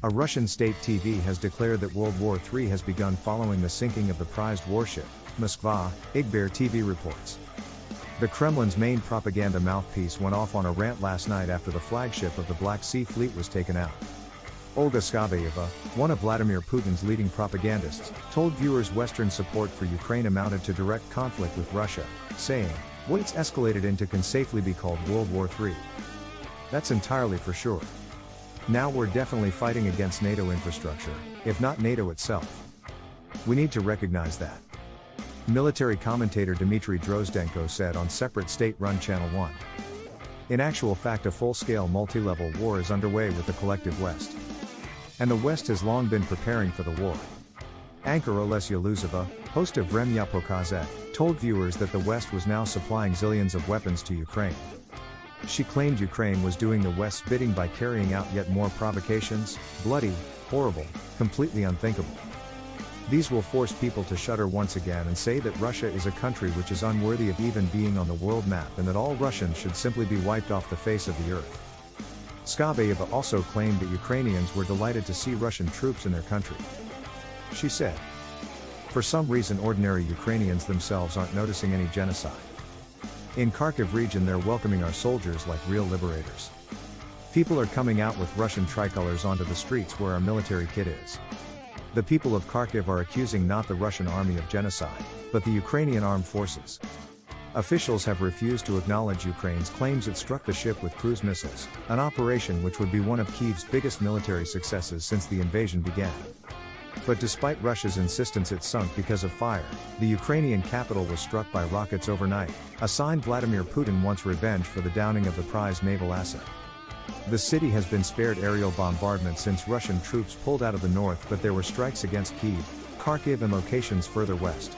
A Russian state TV has declared that World War III has begun following the sinking of the prized warship, Moskva, Igber TV reports. The Kremlin's main propaganda mouthpiece went off on a rant last night after the flagship of the Black Sea Fleet was taken out. Olga Skabayeva, one of Vladimir Putin's leading propagandists, told viewers Western support for Ukraine amounted to direct conflict with Russia, saying, "What's escalated into can safely be called World War III. That's entirely for sure. Now we're definitely fighting against NATO infrastructure, if not NATO itself. We need to recognize that." Military commentator Dmitry Drozdenko said on separate state-run Channel 1. In actual fact, a full-scale multi-level war is underway with the collective West. And the West has long been preparing for the war. Anchor Olesya Luzova, host of Vremya Pokazet, told viewers that the West was now supplying zillions of weapons to Ukraine. She claimed Ukraine was doing the West's bidding by carrying out yet more provocations, bloody, horrible, completely unthinkable. These will force people to shudder once again and say that Russia is a country which is unworthy of even being on the world map and that all Russians should simply be wiped off the face of the earth. Skabayeva also claimed that Ukrainians were delighted to see Russian troops in their country. She said, "For some reason ordinary Ukrainians themselves aren't noticing any genocide. In Kharkiv region they're welcoming our soldiers like real liberators. People are coming out with Russian tricolors onto the streets where our military kit is. The people of Kharkiv are accusing not the Russian army of genocide, but the Ukrainian armed forces. Officials have refused to acknowledge Ukraine's claims it struck the ship with cruise missiles, an operation which would be one of Kyiv's biggest military successes since the invasion began. But despite Russia's insistence it sunk because of fire, the Ukrainian capital was struck by rockets overnight, a sign Vladimir Putin wants revenge for the downing of the prized naval asset. The city has been spared aerial bombardment since Russian troops pulled out of the north, but there were strikes against Kyiv, Kharkiv and locations further west.